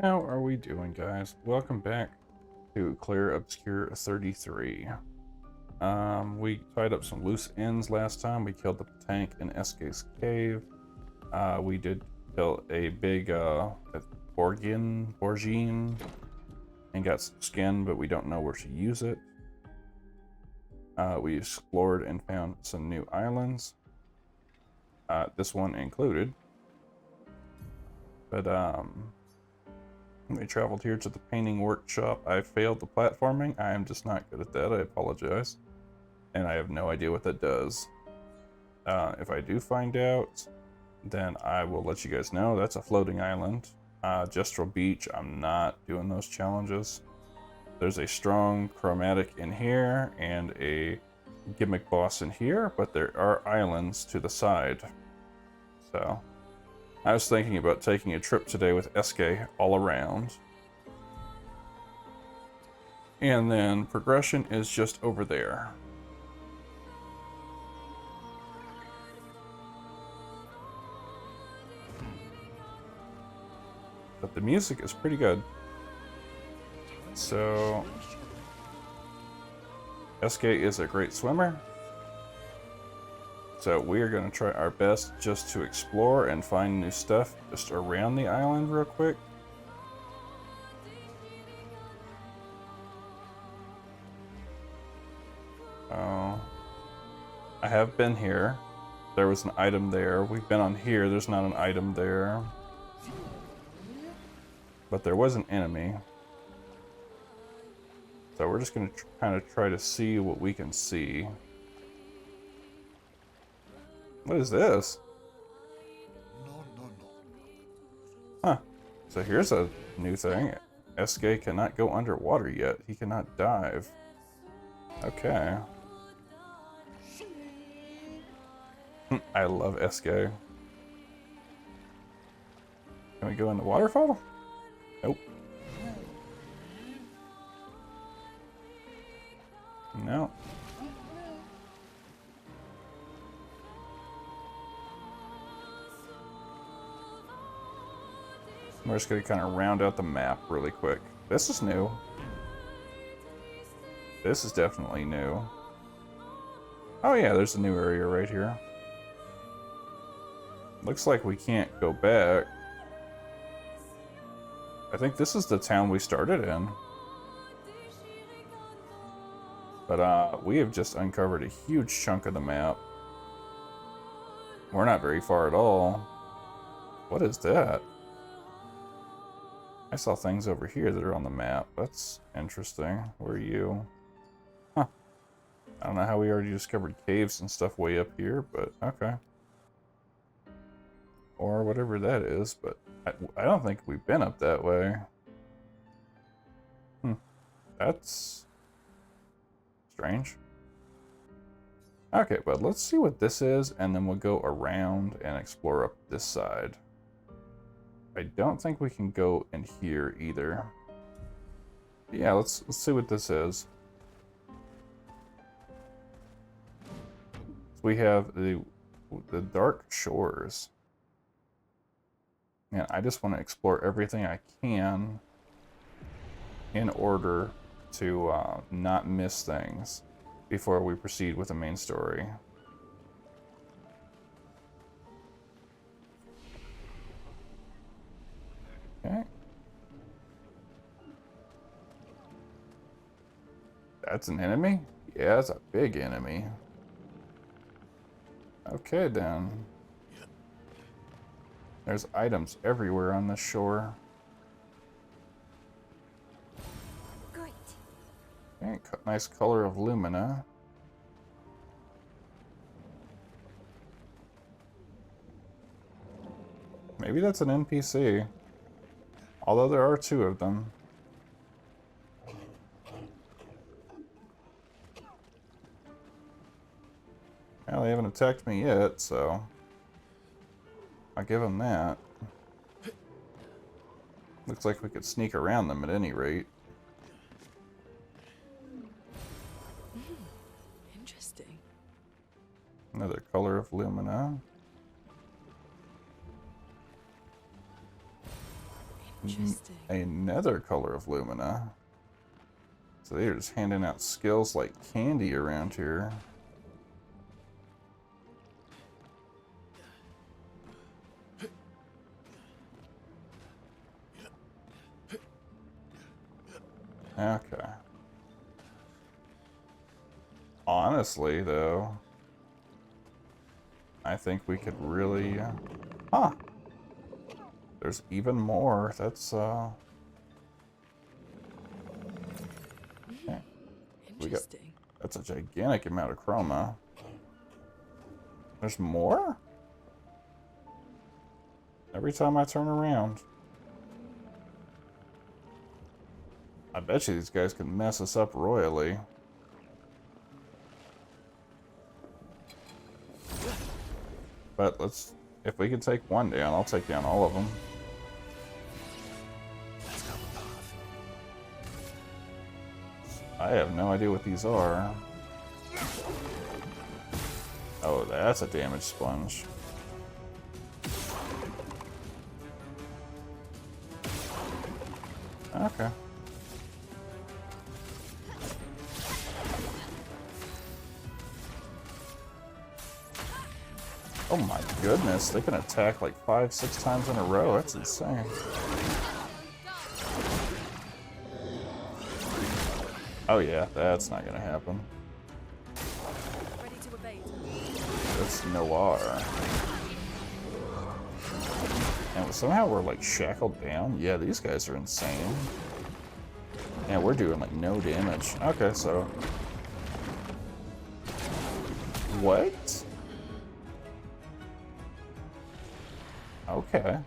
How are we doing, guys? Welcome back to Clair Obscur 33. We tied up some loose ends last time. We killed the tank in SK's cave. We did kill a big Borgine, and got some skin, but we don't know where to use it. We explored and found some new islands. This one included. But we traveled here to the painting workshop. I failed the platforming. I am just not good at that. I apologize. And I have no idea what that does. If I do find out, then I will let you guys know. That's a floating island. Gestural Beach, I'm not doing those challenges. There's a strong chromatic in here and a gimmick boss in here, but there are islands to the side. So I was thinking about taking a trip today with SK all around. And then progression is just over there. But the music is pretty good. So SK is a great swimmer. So we are going to try our best just to explore and find new stuff just around the island real quick. Oh, I have been here. There was an item there. We've been on here. There's not an item there. But there was an enemy. So we're just going to kind of try to see what we can see. What is this? Huh. So here's a new thing. SK cannot go underwater yet. He cannot dive. Okay. I love SK. Can we go in the waterfall? Nope. No. We're just going to kind of round out the map really quick. This is new. This is definitely new. Oh yeah, there's a new area right here. Looks like we can't go back. I think this is the town we started in. But we have just uncovered a huge chunk of the map. We're not very far at all. What is that? I saw things over here that are on the map. That's interesting. Where are you? Huh. I don't know how we already discovered caves and stuff way up here, but okay. Or whatever that is, but I don't think we've been up that way. That's strange. Okay, but let's see what this is, and then we'll go around and explore up this side. I don't think we can go in here either. But yeah, let's see what this is. So we have the dark shores. And I just want to explore everything I can in order to not miss things before we proceed with the main story. Okay. That's an enemy? Yeah, that's a big enemy. Okay, then. There's items everywhere on this shore. Great. Okay, nice color of Lumina. Maybe that's an NPC. Although there are two of them. Well, they haven't attacked me yet, so I'll give them that. Looks like we could sneak around them at any rate. Interesting. Another color of Lumina. Interesting. Another color of Lumina. So they're just handing out skills like candy around here. Okay. Honestly, though, I think we could really... Huh. There's even more. That's, okay. We got... Interesting. That's a gigantic amount of chroma. There's more? Every time I turn around. I bet you these guys can mess us up royally. But let's... If we can take one down, I'll take down all of them. I have no idea what these are. Oh, that's a damage sponge. Okay. Oh my goodness, they can attack like 5-6 times in a row. That's insane. Oh yeah, that's not gonna happen. Ready to evade. That's Noir. And somehow we're like shackled down. Yeah, these guys are insane. Yeah, we're doing like no damage. Okay, so... What? Okay.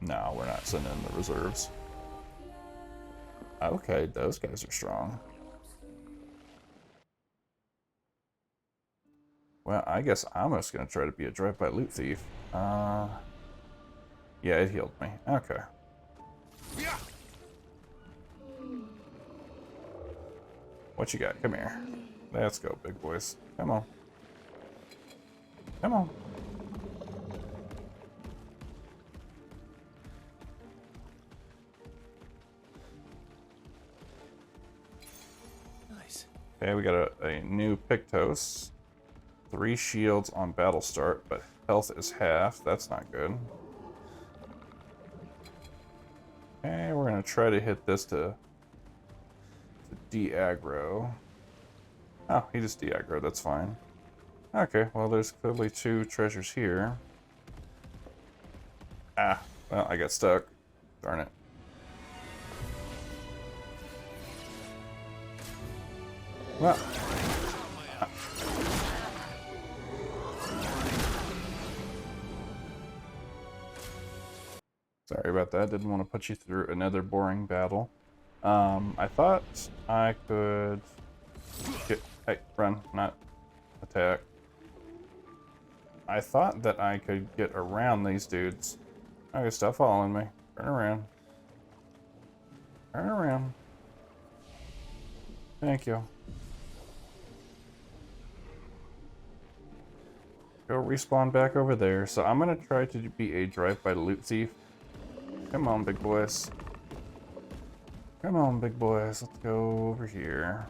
No, we're not sending in the reserves. Okay, those guys are strong. Well, I guess I'm just gonna try to be a drive-by loot thief. Yeah, it healed me. Okay. What you got? Come here. Let's go, big boys. Come on. Come on. Nice. Okay, we got a new Pictos. 3 shields on battle start, but health is half. That's not good. Okay, we're gonna try to hit this to de-aggro. Oh, he just de-aggroed, that's fine. Okay, well there's clearly 2 treasures here. Ah, well I got stuck. Darn it. Well. Sorry about that. Didn't want to put you through another boring battle. I thought I could get... Hey, run, not attack. I thought that I could get around these dudes. Okay, stop following me. Turn around. Turn around. Thank you. Go respawn back over there. So I'm gonna try to be a drive-by loot thief. Come on, big boys. Come on, big boys. Let's go over here.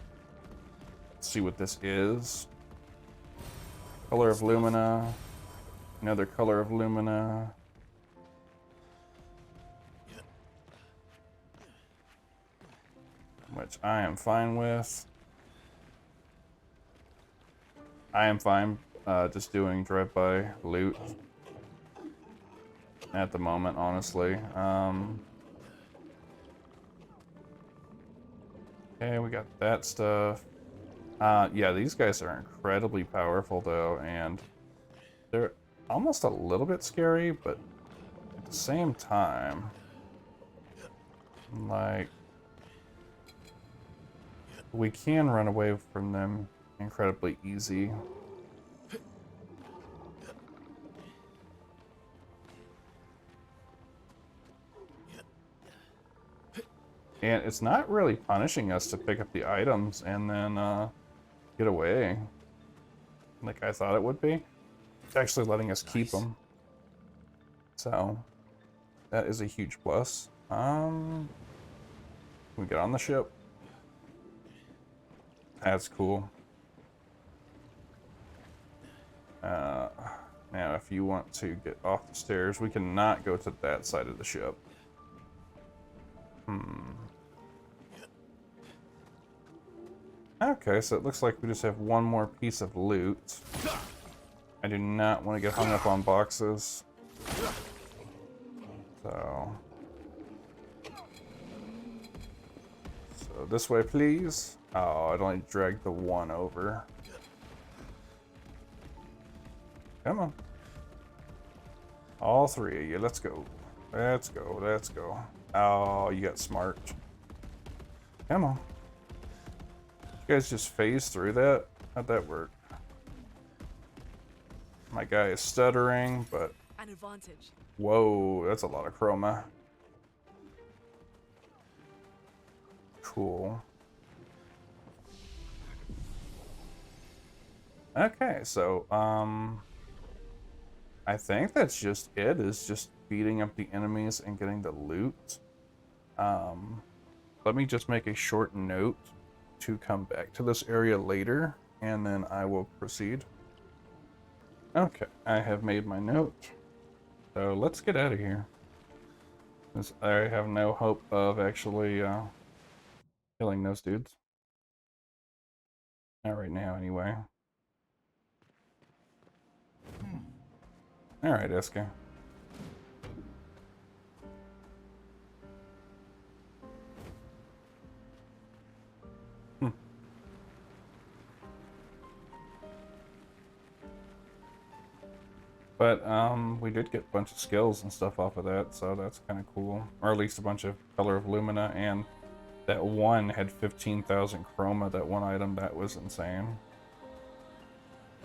Let's see what this is. Color of Lumina. Another color of Lumina. Which I am fine with. I am fine just doing drive-by loot at the moment, honestly. Okay, we got that stuff. Yeah, these guys are incredibly powerful, though, and they're almost a little bit scary, but at the same time, like, we can run away from them incredibly easy. And it's not really punishing us to pick up the items and then get away like I thought it would be. It's actually letting us keep them. So that is a huge plus. We get on the ship. That's cool. Now, if you want to get off the stairs, we cannot go to that side of the ship. Okay, so it looks like we just have one more piece of loot. I do not want to get hung up on boxes. So this way, please. Oh, it only dragged the one over. Come on. All three of you, let's go. Let's go, let's go. Oh, you got smart. Come on. You guys just phase through that? How'd that work? My guy is stuttering, but... An advantage. Whoa, that's a lot of chroma. Cool. Okay, so, I think that's just it, is just beating up the enemies and getting the loot. Let me just make a short note to come back to this area later, and then I will proceed. Okay, I have made my note. So let's get out of here. Since I have no hope of actually killing those dudes. Not right now, anyway. Alright, Eska. But we did get a bunch of skills and stuff off of that, so that's kind of cool. Or at least a bunch of Color of Lumina, and that one had 15,000 chroma, that one item. That was insane.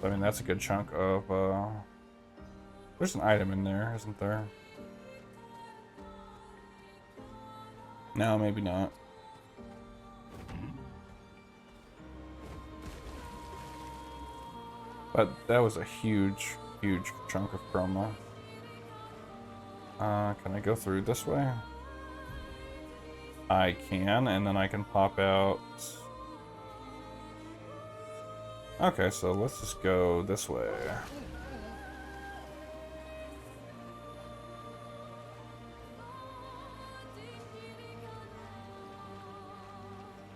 I mean, that's a good chunk of... There's an item in there, isn't there? No, maybe not. But that was a huge chunk of chroma. Can I go through this way? I can, and then I can pop out... Okay, so let's just go this way.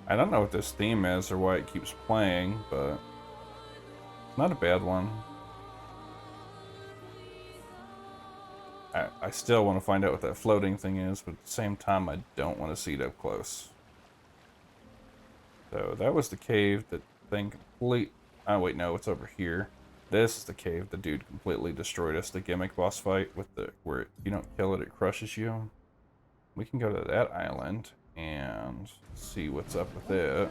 I don't know what this theme is or why it keeps playing, but not a bad one. I still want to find out what that floating thing is, but at the same time, I don't want to see it up close. So that was the cave that thing complete... Oh wait, no, it's over here. This is the cave the dude completely destroyed us. The gimmick boss fight with the where you don't kill it, it crushes you. We can go to that island and see what's up with it.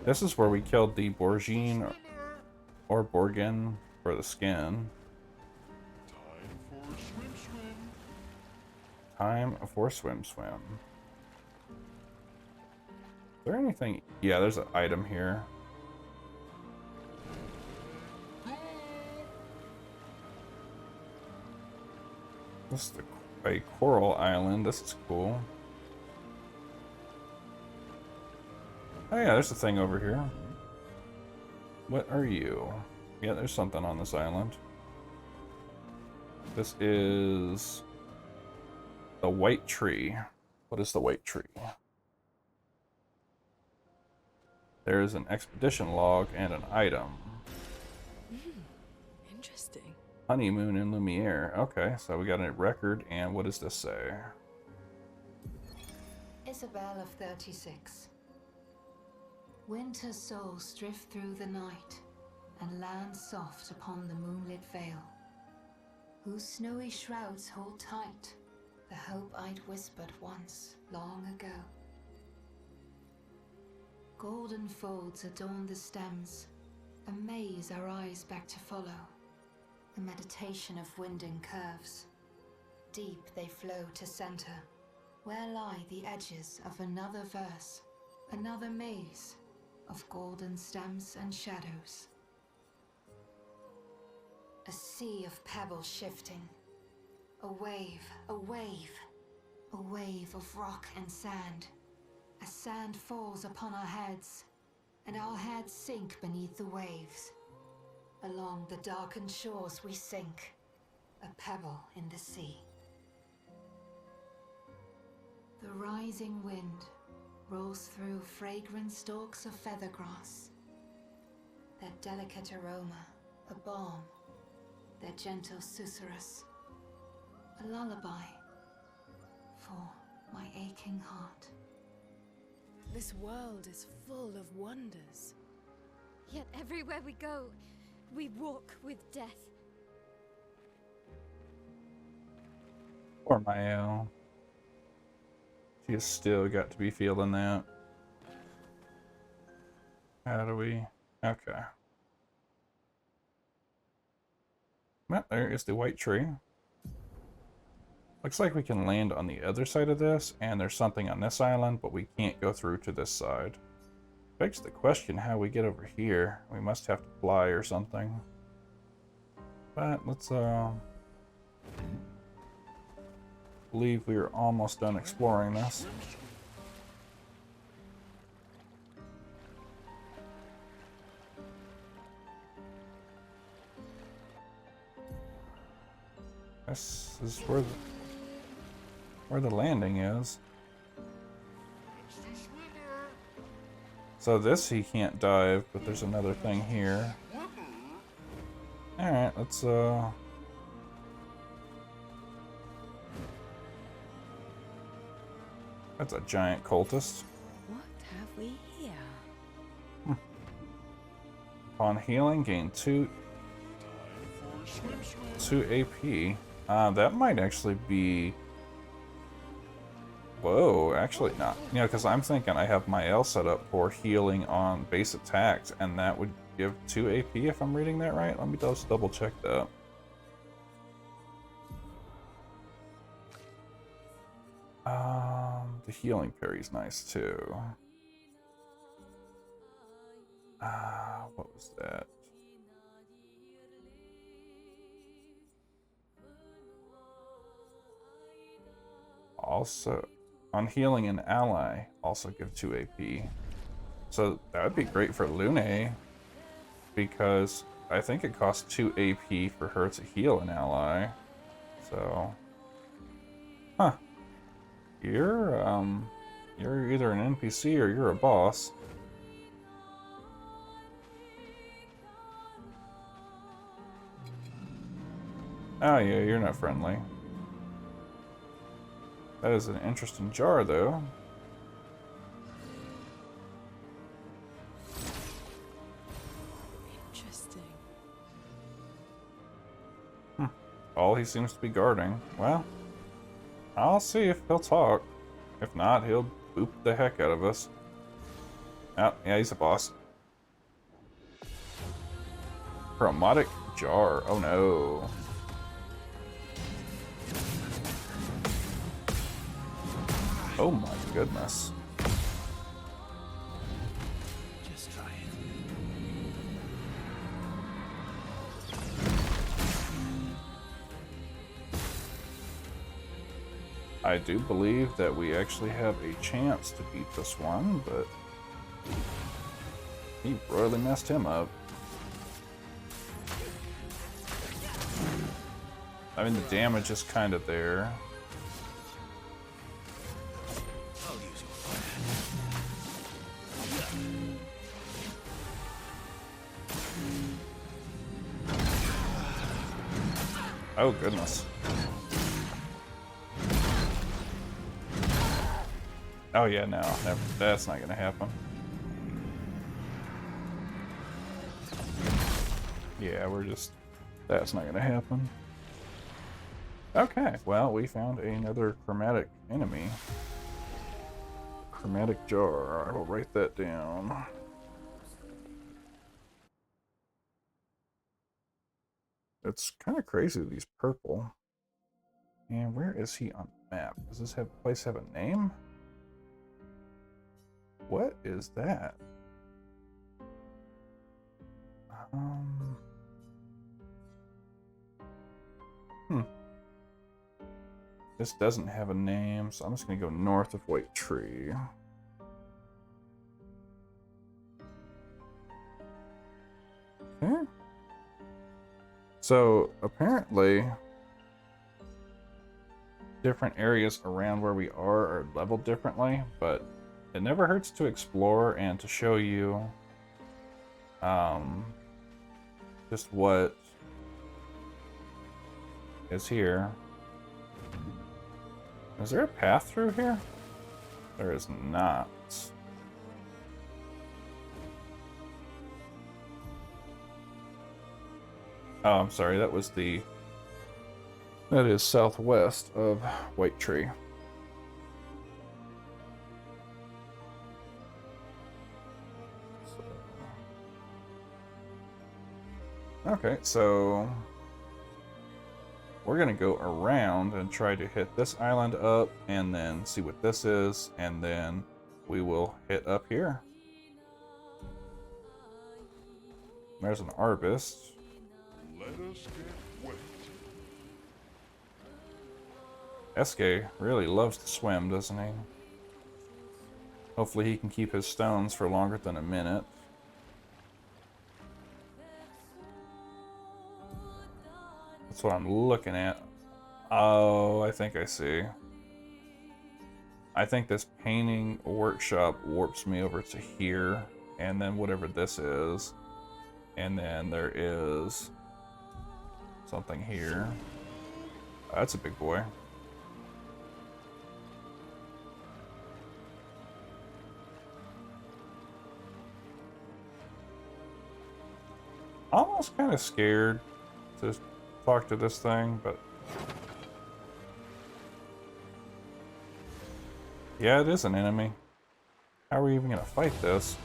This is where we killed the Borgine or Borgin for the skin. Time for swim. Is there anything? Yeah, there's an item here. This is a coral island. This is cool. Oh yeah, there's a thing over here. What are you? Yeah, there's something on this island. This is the white tree. What is the white tree? There is an expedition log and an item. Interesting. Honeymoon in Lumiere. Okay, so we got a record, and what does this say? Isabel of 36. Winter's souls drift through the night and land soft upon the moonlit vale, whose snowy shrouds hold tight the hope I'd whispered once, long ago. Golden folds adorn the stems, a maze our eyes back to follow, a meditation of winding curves. Deep they flow to center, where lie the edges of another verse, another maze of golden stems and shadows. A sea of pebbles shifting, A wave, a wave. A wave of rock and sand. As sand falls upon our heads, and our heads sink beneath the waves. Along the darkened shores we sink, a pebble in the sea. The rising wind rolls through fragrant stalks of feathergrass. Their delicate aroma, a balm, their gentle susurrus, a lullaby for my aching heart. This world is full of wonders. Yet everywhere we go, we walk with death. Poor Mael. She has still got to be feeling that. How do we... Okay. Well, there is the white tree. Looks like we can land on the other side of this, and there's something on this island, but we can't go through to this side. Begs the question how we get over here. We must have to fly or something. But let's believe we are almost done exploring this. This is where the landing is. So this he can't dive, but there's another thing here. Alright, let's that's a giant cultist. What have we here? Upon healing, gain 2 AP. That might actually be... Whoa, actually not. You know, because I'm thinking I have my L set up for healing on base attacks, and that would give 2 AP if I'm reading that right. Let me just double check that. The healing parry's nice too. What was that? Also, on healing an ally, also give 2 AP. So that would be great for Lune, because I think it costs 2 AP for her to heal an ally. So, huh? You're either an NPC or you're a boss. Oh yeah, you're not friendly. That is an interesting jar, though. Interesting. All he seems to be guarding. Well, I'll see if he'll talk. If not, he'll boop the heck out of us. Oh, yeah, he's a boss. Chromatic jar. Oh no. Oh my goodness. Just try it. I do believe that we actually have a chance to beat this one, but he royally messed him up. I mean, the damage is kind of there. Oh, goodness. Oh, yeah, no. Never, that's not going to happen. Yeah, we're just... That's not going to happen. Okay, well, we found another chromatic enemy. Chromatic jar. I will write that down. It's kind of crazy that he's purple. And where is he on the map? Does this place have a name? What is that? This doesn't have a name, so I'm just going to go north of White Tree. Okay. So, apparently, different areas around where we are leveled differently, but it never hurts to explore and to show you just what is here. Is there a path through here? There is not. Oh, I'm sorry, that is southwest of White Tree. Okay, so we're gonna go around and try to hit this island up and then see what this is, and then we will hit up here. There's an arbist. Let us get wet. Eske really loves to swim, doesn't he? Hopefully he can keep his stones for longer than a minute. That's what I'm looking at. Oh, I think I see. I think this painting workshop warps me over to here, and then whatever this is. And then there is something here. That's a big boy. Almost kind of scared to talk to this thing, but yeah, it is an enemy. How are we even gonna fight this?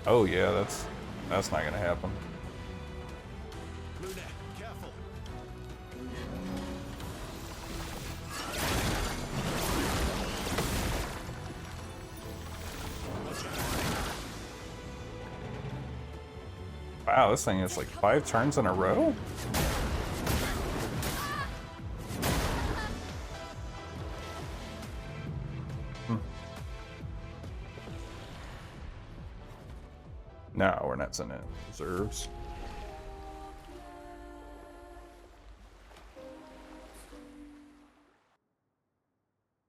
Oh yeah, that's not gonna happen. Luna, careful. Wow, this thing is like 5 turns in a row? No, we're not sending it reserves.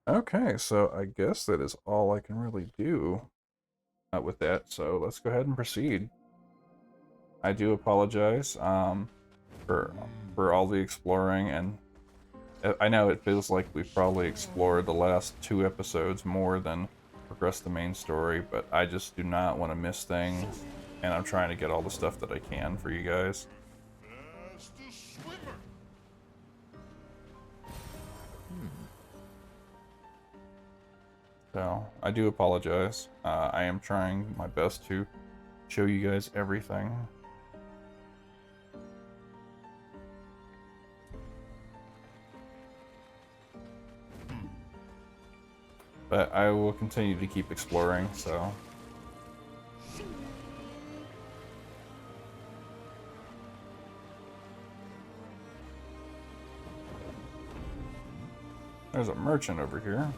Okay, so I guess that is all I can really do with that, so let's go ahead and proceed. I do apologize for all the exploring, and I know it feels like we've probably explored the last 2 episodes more than progressed the main story, but I just do not want to miss things, and I'm trying to get all the stuff that I can for you guys. As the swimmer. So, I do apologize. I am trying my best to show you guys everything. But I will continue to keep exploring, so... There's a merchant over here.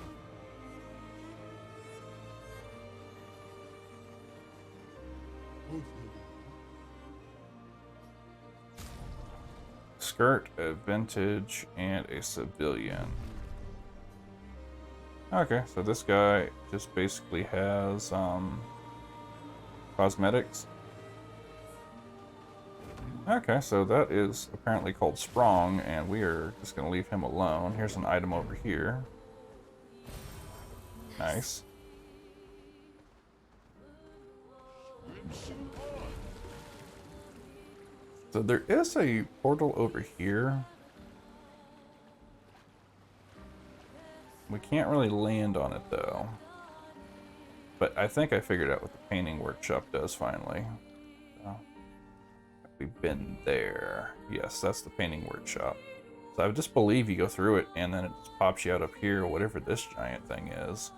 Skirt, a vintage, and a civilian. Okay, so this guy just basically has cosmetics. Okay, so that is apparently called Sprong, and we are just going to leave him alone. Here's an item over here. Nice. So there is a portal over here. We can't really land on it though. But I think I figured out what the painting workshop does finally. So, we've been there. Yes, that's the painting workshop. So I just believe you go through it and then it just pops you out up here, whatever this giant thing is.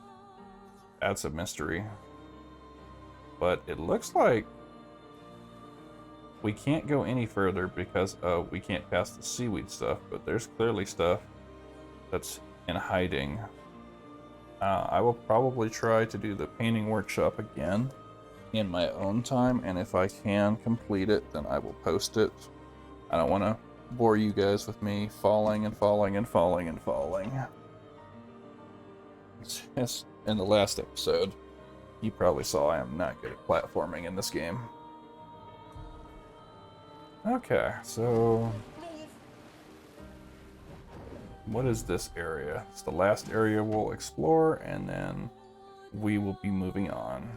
That's a mystery. But it looks like we can't go any further because we can't pass the seaweed stuff, but there's clearly stuff that's in hiding. I will probably try to do the painting workshop again in my own time, and if I can complete it, then I will post it. I don't want to bore you guys with me falling and falling and falling and falling. As in the last episode, you probably saw I am not good at platforming in this game. Okay, so what is this area? It's the last area we'll explore, and then we will be moving on.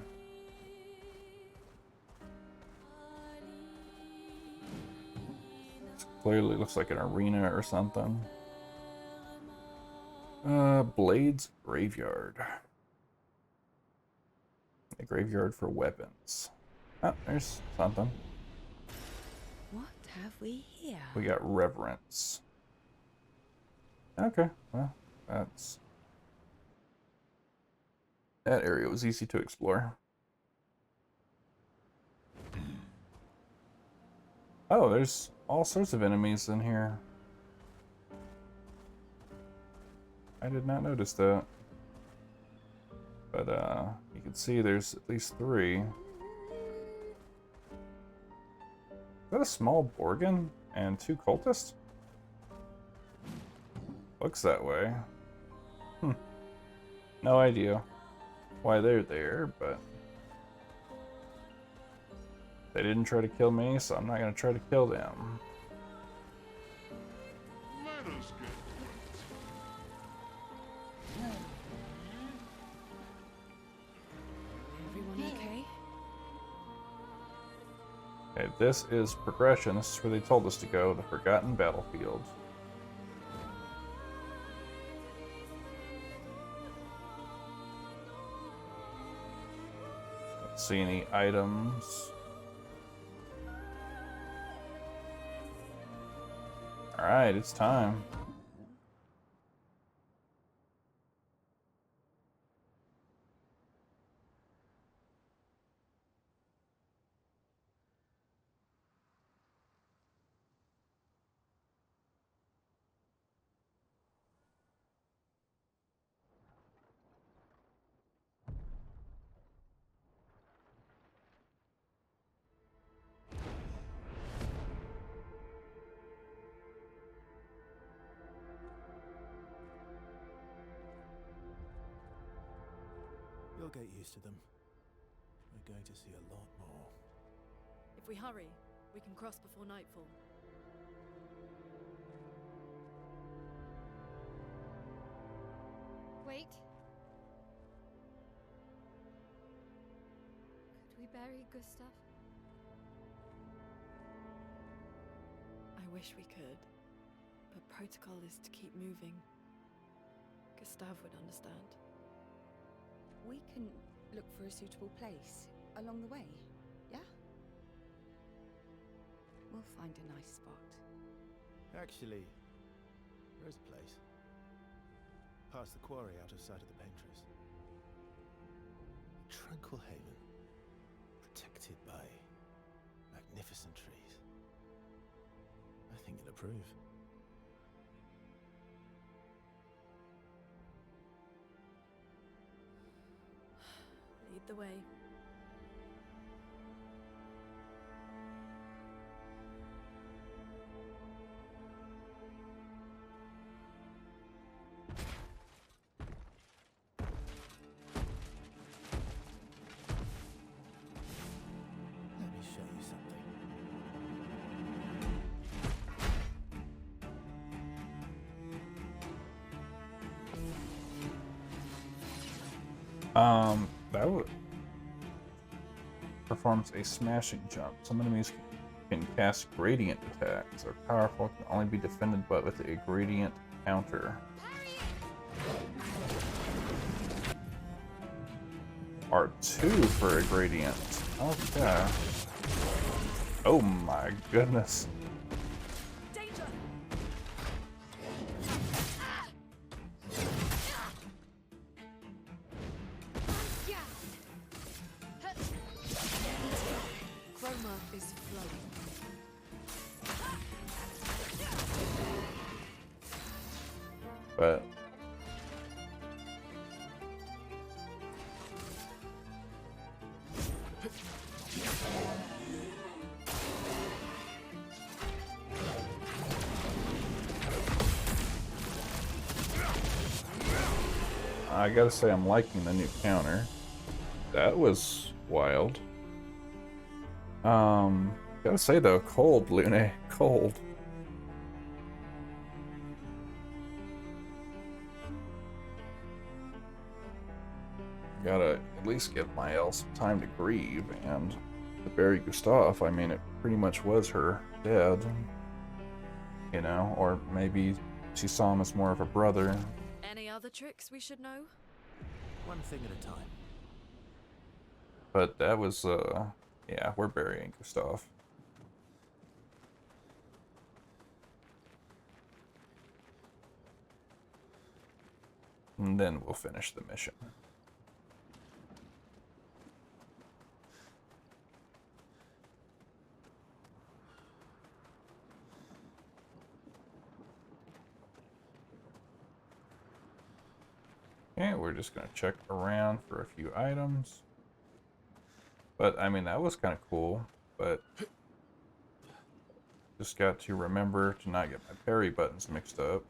This clearly looks like an arena or something. Blades Graveyard. A graveyard for weapons. Oh, there's something. What have we here? We got Reverence. Okay, well, that area was easy to explore. Oh, there's all sorts of enemies in here. I did not notice that. But, you can see there's at least 3. Is that a small Borgin and 2 cultists? Looks that way. No idea why they're there, but they didn't try to kill me, so I'm not going to try to kill them. Let us get Everyone okay? Okay, this is progression. This is where they told us to go, the Forgotten Battlefield. Don't see any items. Alright, it's time. You'll get used to them. We're going to see a lot more. If we hurry, we can cross before nightfall. Wait. Could we bury Gustav? I wish we could, but protocol is to keep moving. Gustav would understand. We can look for a suitable place along the way, yeah? We'll find a nice spot. Actually, there is a place. Past the quarry, out of sight of the paint trees. Tranquil haven. Protected by magnificent trees. I think you'll approve. Lead the way. Let me show you something. That would performs a smashing jump. Some enemies can cast gradient attacks. Are powerful, can only be defended but with a gradient counter. R2 for a gradient. Okay. Oh my goodness. Danger! Chroma is flowing. But I gotta say, I'm liking the new counter. That was wild. Gotta say though, cold, Lune, cold. Gotta at least give Mael some time to grieve, and to bury Gustav, I mean, it pretty much was her dead. You know, or maybe she saw him as more of a brother. Any other tricks we should know? One thing at a time. But that was, yeah, we're burying Gustav. And then we'll finish the mission. Okay, we're just gonna check around for a few items. But, I mean, that was kind of cool, but just got to remember to not get my parry buttons mixed up.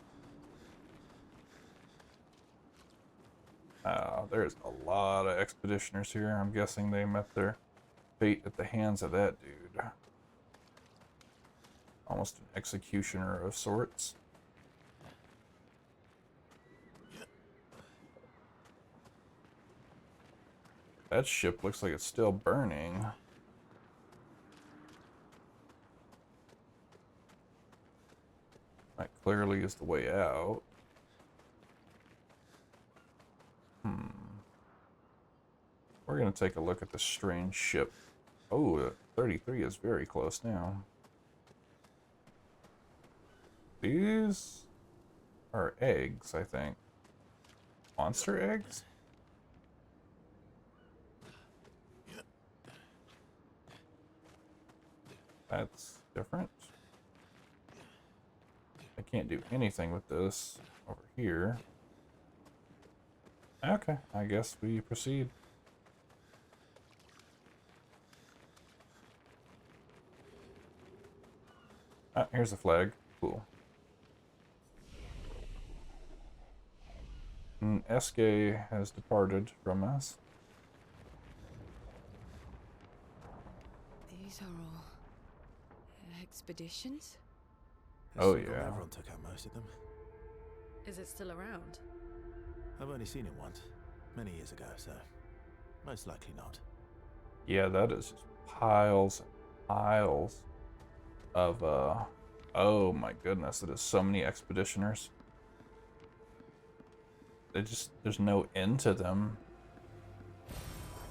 There's a lot of expeditioners here. I'm guessing they met their fate at the hands of that dude. Almost an executioner of sorts. That ship looks like it's still burning. That clearly is the way out. We're gonna take a look at the strange ship. Oh, 33 is very close now. These are eggs, I think. Monster eggs? That's different. I can't do anything with this over here. Okay, I guess we proceed. Ah, here's a flag. Cool. And SK has departed from us. These are all expeditions? Oh, This single yeah. Everyone took out most of them. Is it still around? I've only seen it once, many years ago, so most likely not. Yeah, that is just piles and piles of, oh my goodness, it is so many expeditioners. There's no end to them.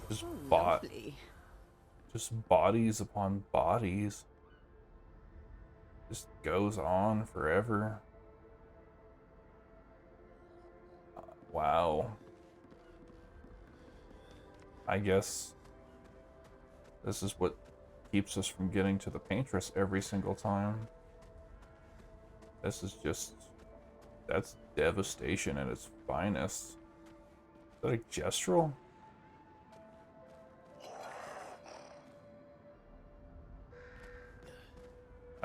Just Lovely. just bodies upon bodies. Just goes on forever. Wow. I guess this is what keeps us from getting to the paintress every single time. This is just... that's devastation at its finest. Is that a gestural?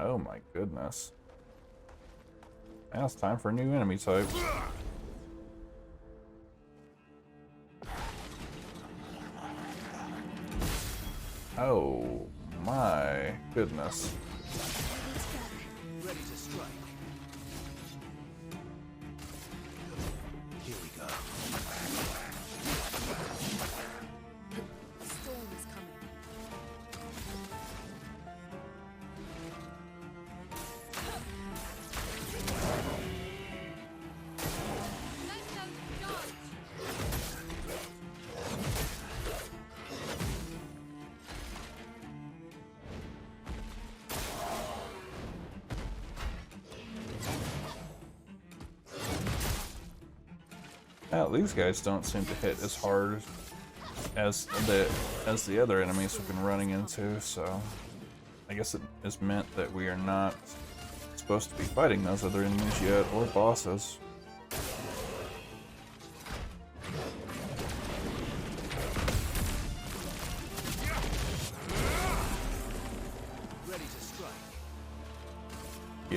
Oh my goodness. Now it's time for a new enemy type. Oh my goodness. Ready to strike. Here we go. The storm is coming. Now, these guys don't seem to hit as hard as the other enemies we've been running into, so I guess it is meant that we are not supposed to be fighting those other enemies yet, or bosses.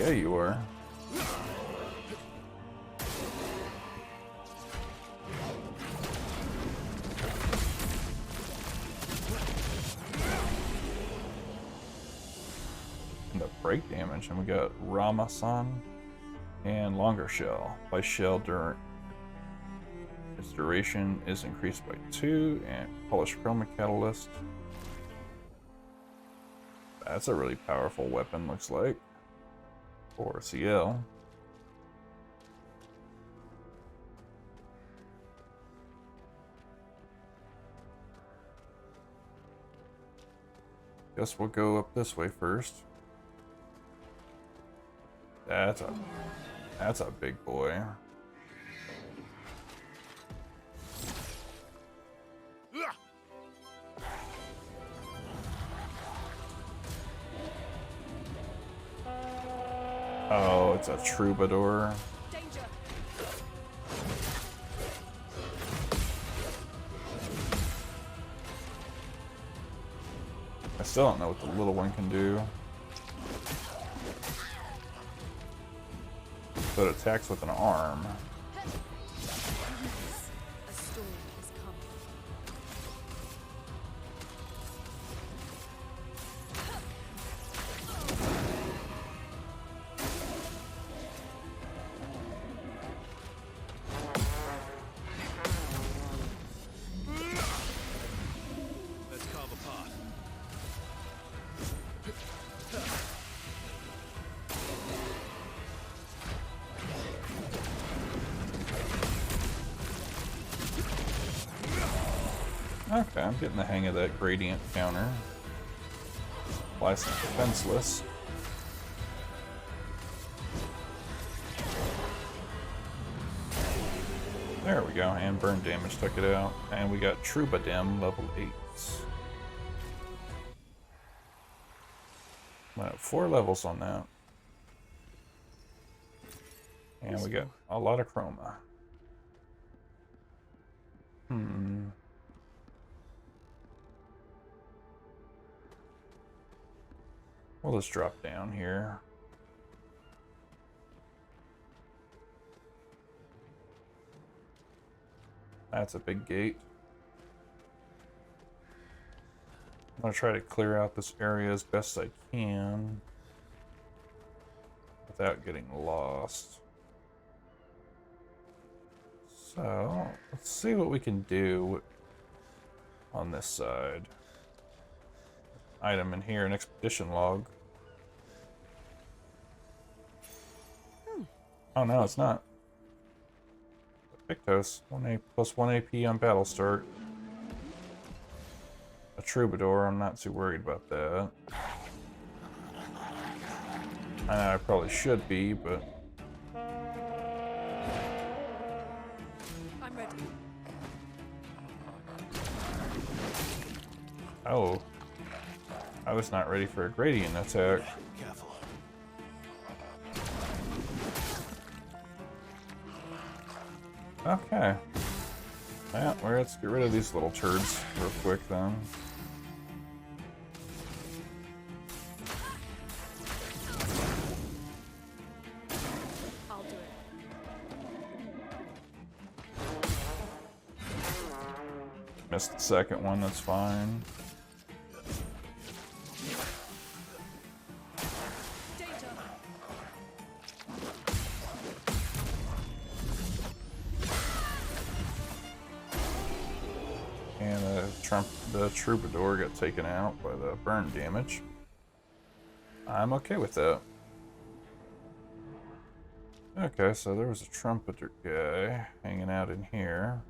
Yeah, you are. And the break damage, and we got Rama-san and Longer Shell. By shell during its duration is increased by 2, and Polished Chroma Catalyst. That's a really powerful weapon, looks like. For CL. Guess we'll go up this way first. That's a big boy. Oh, it's a troubadour. Danger! I still don't know what the little one can do. But it attacks with an arm. A storm has come. Let's carve a path. Okay, I'm getting the hang of that gradient counter. Apply some defenseless. There we go, and burn damage took it out. And we got Troubadour level 8. We have 4 levels on that. And we got a lot of chroma. We'll just drop down here. That's a big gate. I'm gonna try to clear out this area as best I can without getting lost. So, let's see what we can do on this side. Item in here, an expedition log. Oh no, it's not. Pictos, 1 plus 1 AP on battle start. A troubadour, I'm not too worried about that. I know I probably should be, but I'm ready. oh, I was not ready for a gradient attack. Careful. Okay. Yeah, well, let's get rid of these little turds real quick then. I'll do it. Missed the second one, that's fine. Danger! And the troubadour got taken out by the burn damage. I'm okay with that. Okay, so there was a trumpeter guy hanging out in here.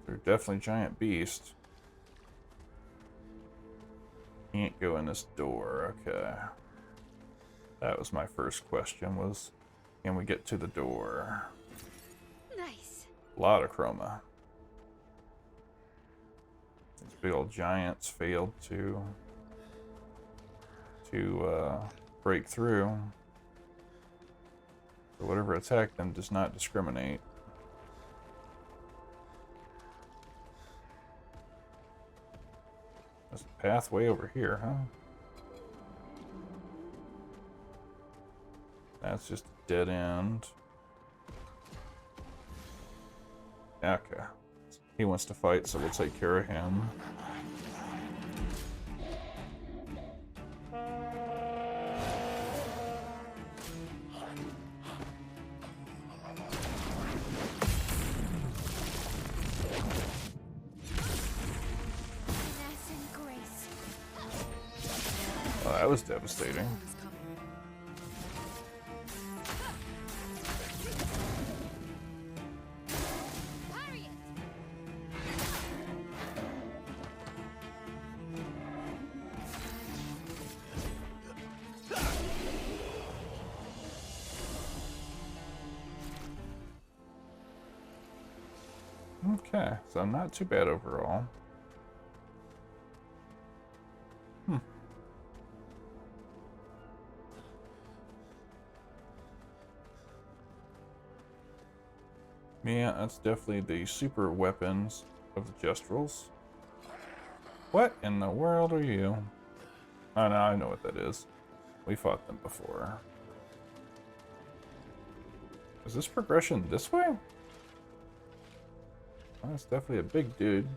They're definitely giant beasts. Can't go in this door, okay. That was my first question, was can we get to the door? Nice. A lot of chroma. These big old giants failed to break through. So whatever attacked them does not discriminate. Let's pathway over here, huh? That's just a dead end. Okay. He wants to fight, so we'll take care of him. Finesse and grace. Oh, that was devastating. Storm's coming. Parry it. Okay, so not too bad overall. Yeah, that's definitely the super weapons of the Jestrels. What in the world are you? Oh, no, I know what that is. We fought them before. Is this progression this way? Oh, that's definitely a big dude.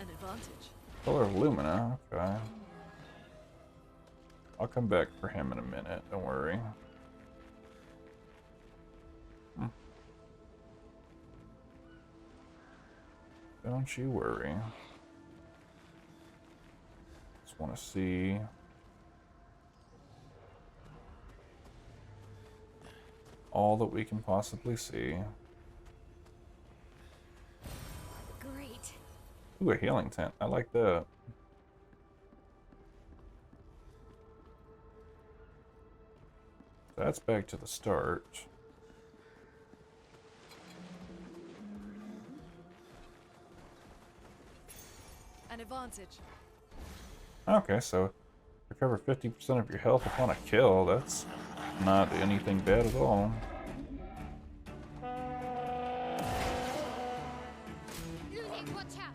An advantage. Color of Lumina, okay. I'll come back for him in a minute, don't worry. Don't you worry. Just want to see. All that we can possibly see. Great. Ooh, a healing tent. I like that. That's back to the start. An advantage. Okay, so recover 50% of your health upon a kill. That's not anything bad at all. Looting, watch out.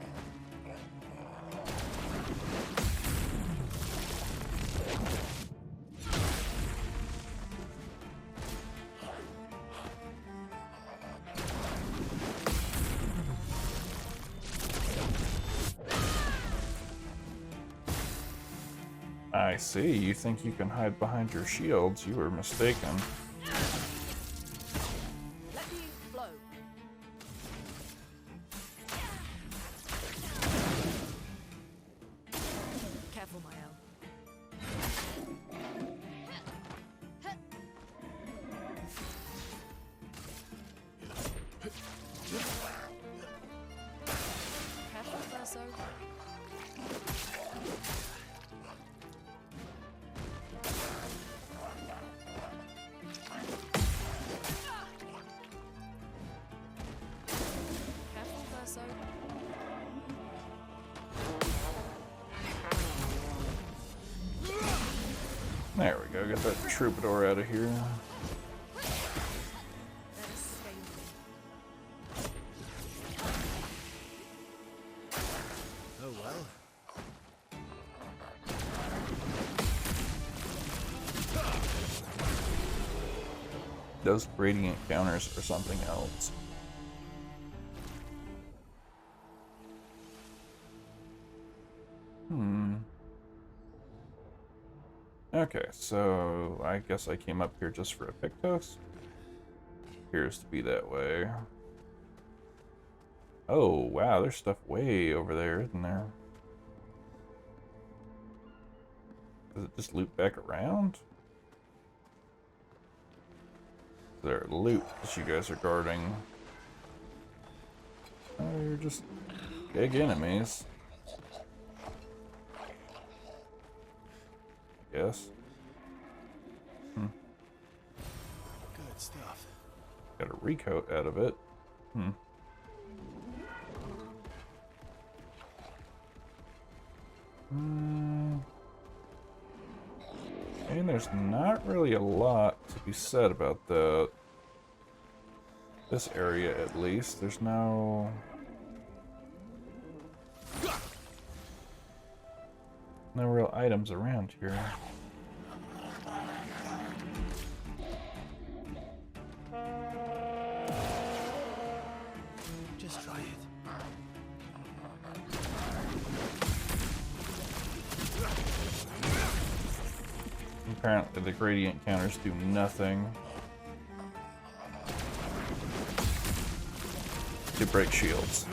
I see. You think you can hide behind your shields. You were mistaken. Let me flow. Careful, Mael. Careful, Verso. Careful, Verso. There we go. Get that troubadour out of here. Let us stay with Oh well. Those radiant counters or something else. Okay, so I guess I came up here just for a Pictos. Appears to be that way. Oh, wow, there's stuff way over there, isn't there? Does it just loop back around? Is there a loop that you guys are guarding? Oh, you're just big enemies. I guess. Good stuff. Got a recoat out of it. And there's not really a lot to be said about that. this area at least. There's no... no real items around here. Just try it. Apparently the gradient counters do nothing to break shields.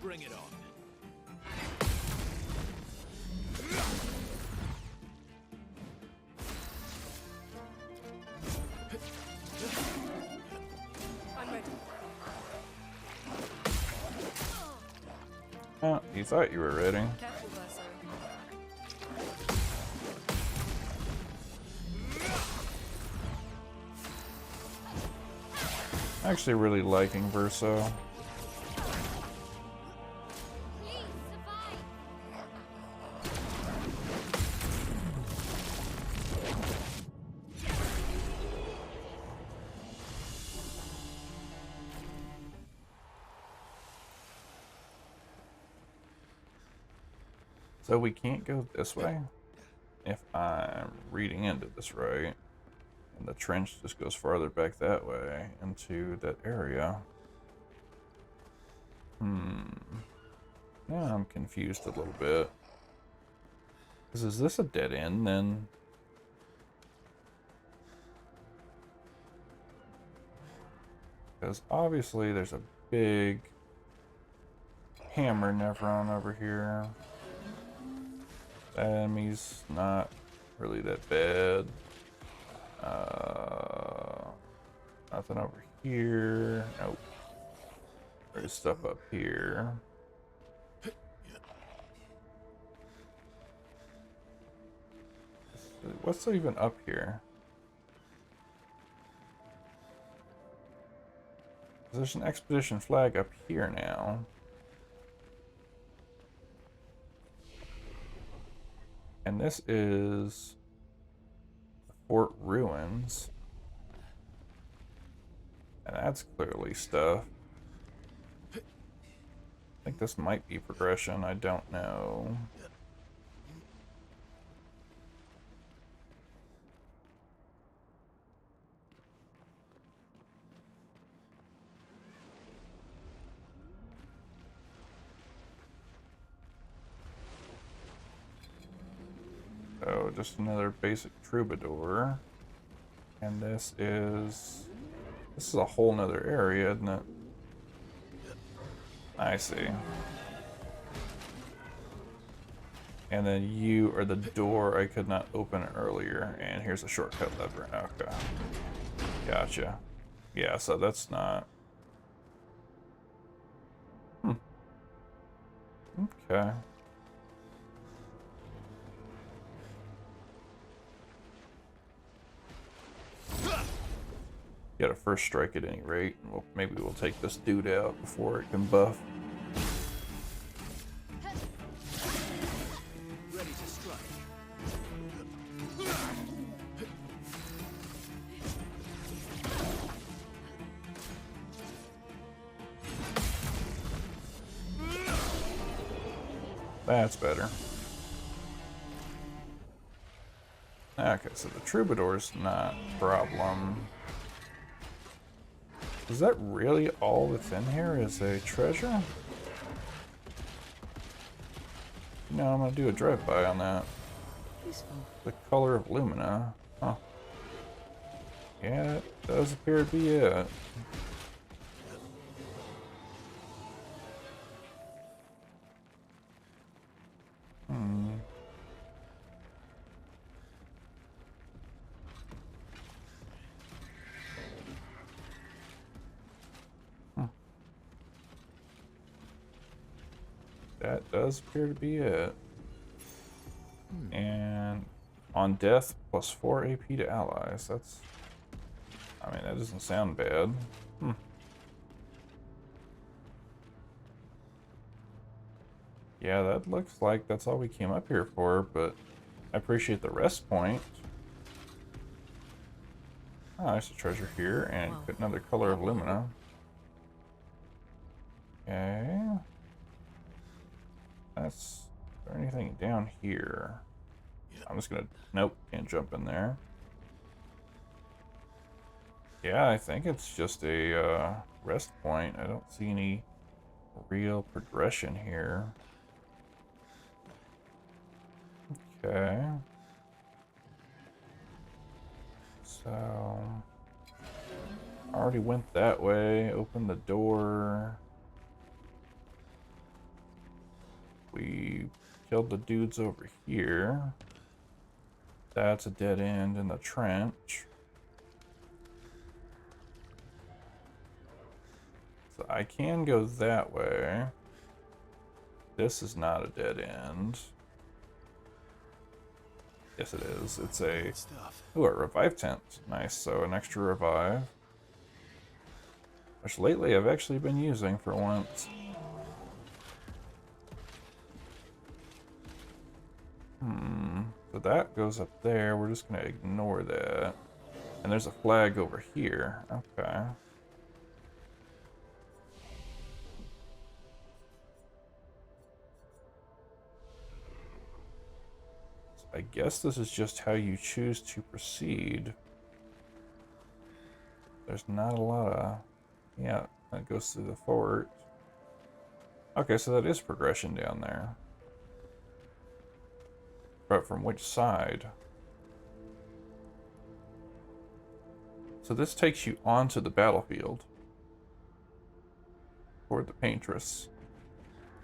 Bring it on. I'm ready. Oh, you thought you were ready. Careful there, Zoe. I'm actually really liking Verso. Please survive. So we can't go this way, if I'm reading into this right. And the trench just goes farther back that way into that area. Now I'm confused a little bit. 'Cause is this a dead end then? Because obviously there's a big hammer Nevron over here. The enemy's not really that bad. Nothing over here. Nope. There's stuff up here. What's even up here? There's an expedition flag up here now. And this is the Fort Ruins. And that's clearly stuff. I think this might be progression, I don't know. So just another basic troubadour. And this is a whole nother area, isn't it? I see. And then you are the door I could not open earlier, and here's a shortcut lever. Okay. Gotcha. Yeah, so that's not... Okay. Get a first strike at any rate. And maybe we'll take this dude out before it can buff. Ready to strike. That's better. Okay, so the troubadour's not a problem. Is that really all that's in here is a treasure? No, I'm gonna do a drive-by on that. Useful. The color of Lumina. Huh. Yeah, that does appear to be it. That does appear to be it. And On death, plus 4 AP to allies. That's... I mean, that doesn't sound bad. Yeah, that looks like that's all we came up here for, but I appreciate the rest point. Oh, there's a treasure here, and Wow. another color of Lumina. Okay. That's... Is there anything down here? I'm just gonna... Nope, can't jump in there. Yeah, I think it's just a rest point. I don't see any real progression here. Okay. So... I already went that way. Open the door. We killed the dudes over here. That's a dead end in the trench. So I can go that way. This is not a dead end. Yes, it is. It's a... Good stuff. Ooh, a revive tent. Nice. So an extra revive. Which lately I've actually been using for once. So that goes up there. We're just gonna ignore that. And there's a flag over here. Okay. So I guess this is just how you choose to proceed. There's not a lot of... Yeah, that goes through the fort. Okay, so that is progression down there. But from which side? So this takes you onto the battlefield. Toward the Paintress.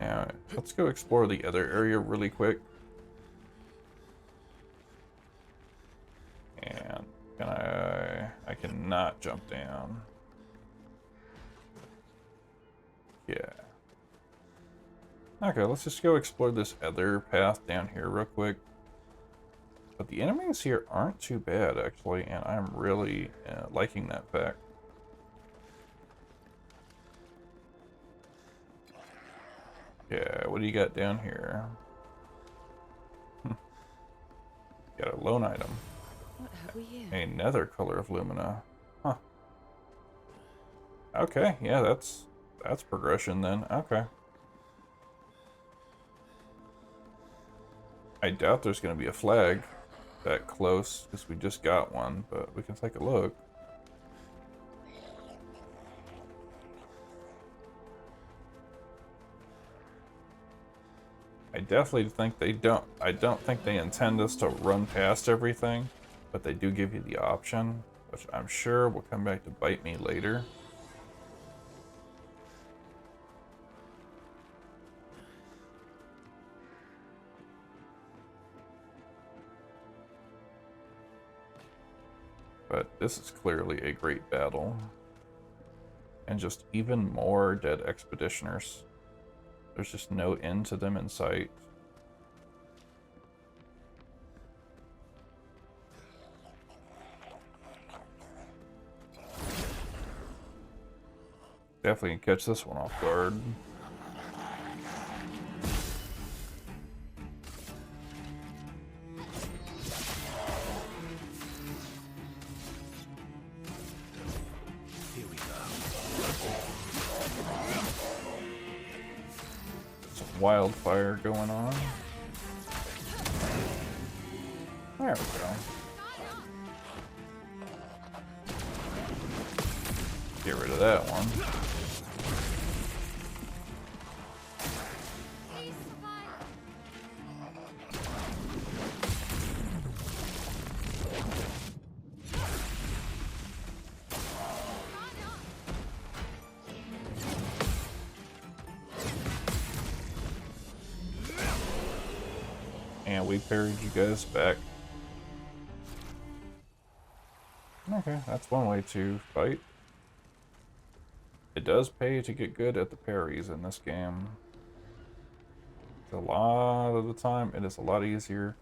Now, let's go explore the other area really quick. And can I cannot jump down. Yeah. Okay, let's just go explore this other path down here real quick. But the enemies here aren't too bad, actually, and I'm really liking that fact. Yeah, what do you got down here? Got a lone item. What have we here? Another color of Lumina. Huh. Okay, yeah, that's progression then. Okay. I doubt there's going to be a flag that close, because we just got one, but we can take a look. I definitely think they don't... I don't think they intend us to run past everything, but they do give you the option, which I'm sure will come back to bite me later. But this is clearly a great battle. And just even more dead expeditioners. There's just no end to them in sight. Definitely can catch this one off guard. Here we go. Some wildfire going on. There we go. Get rid of that one. Please survive. And we parried you guys back. Okay, that's one way to fight. It does pay to get good at the parries in this game. A lot of the time, it is a lot easier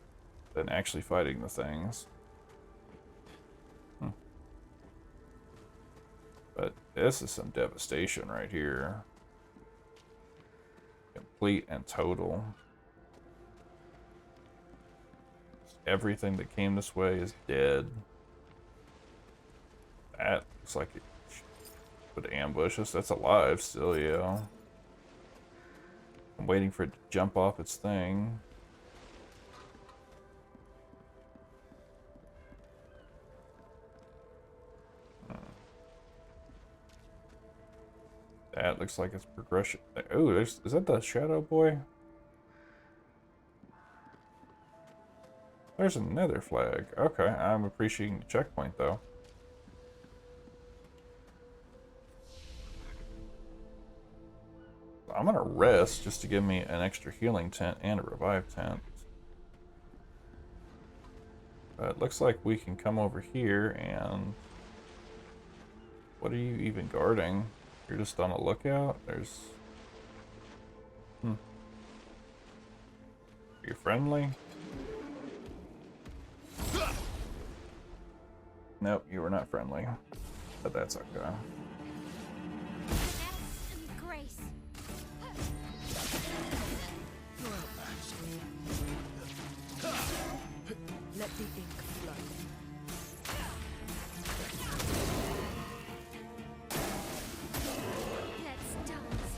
than actually fighting the things. But this is some devastation right here. Complete and total. Everything that came this way is dead. That looks like it would ambush us. That's alive still, yeah. I'm waiting for it to jump off its thing. That looks like it's progression. Oh, is that the Shadow Boy? There's another flag. Okay, I'm appreciating the checkpoint though. I'm gonna rest just to give me an extra healing tent and a revive tent. But it looks like we can come over here and... What are you even guarding? You're just on a lookout? There's... You're friendly? Nope, you were not friendly. But that's okay. Grace. Let the ink flow. Let's dance.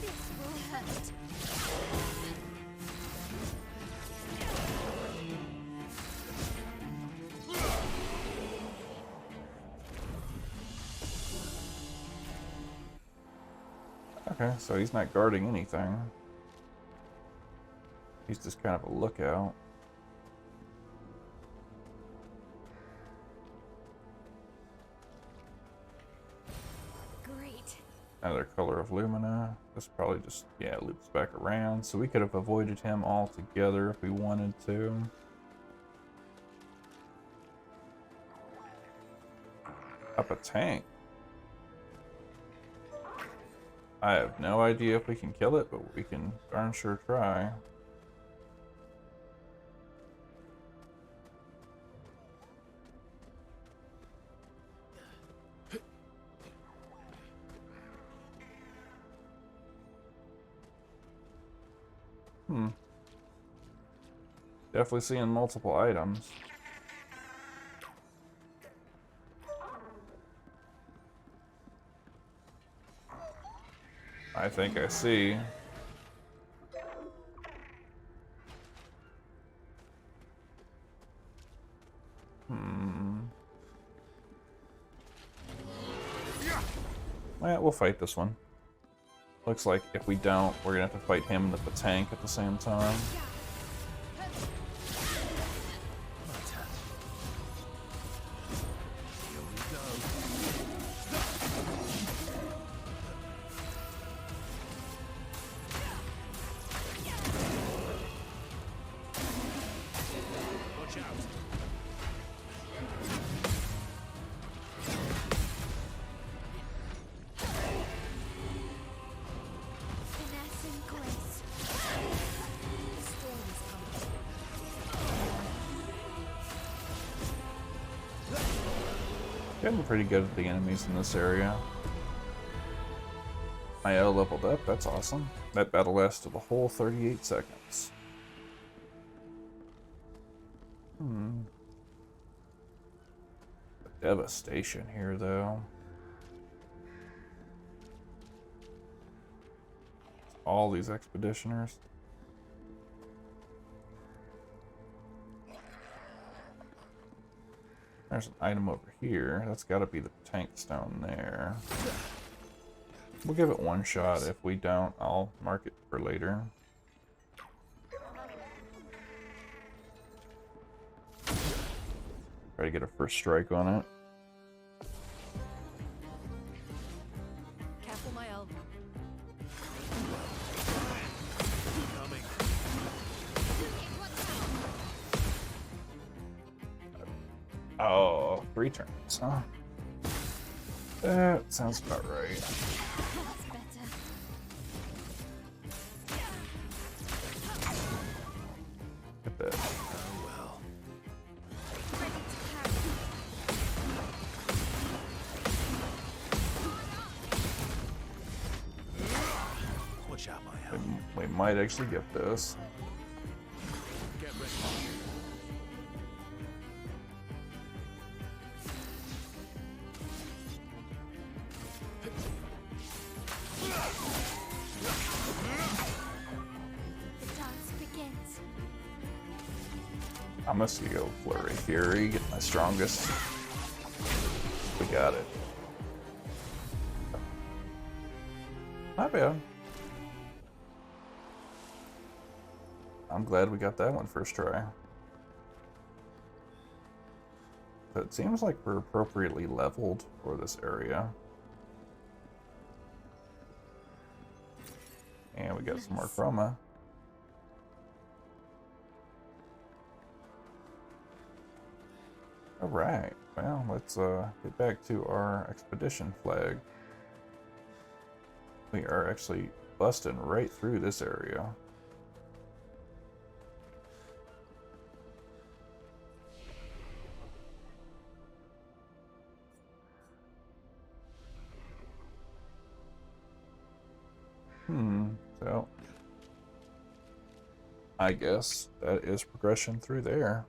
This will hurt. Okay, so he's not guarding anything. He's just kind of a lookout. Great. Another color of Lumina. This probably just, yeah, loops back around. So we could have avoided him altogether if we wanted to. Up a tank. I have no idea if we can kill it, but we can darn sure try. Definitely seeing multiple items. I think I see. Well, we'll fight this one. Looks like if we don't, we're gonna have to fight him with the tank at the same time. Finesse and grace. The storm is coming. Getting pretty good at the enemies in this area. My L leveled up, that's awesome. That battle lasted the whole 38 seconds. Devastation here, though. All these expeditioners. There's an item over here. That's got to be the tank stone there. We'll give it one shot. If we don't, I'll mark it for later. Try to get a first strike on it. Careful, my elf. Coming. Oh, 3 turns, huh? That sounds about right. That's better. Get that. Oh well. Ready to carry. Watch out, my We, help. we might actually get this. Get ready. The dance begins. I'm gonna go Flurry Fury, get my strongest. We got it. Not bad. I'm glad we got that one first try. But it seems like we're appropriately leveled for this area. And we got some more Nice. chroma. Alright, well, let's get back to our expedition flag. We are actually busting right through this area. So I guess that is progression through there.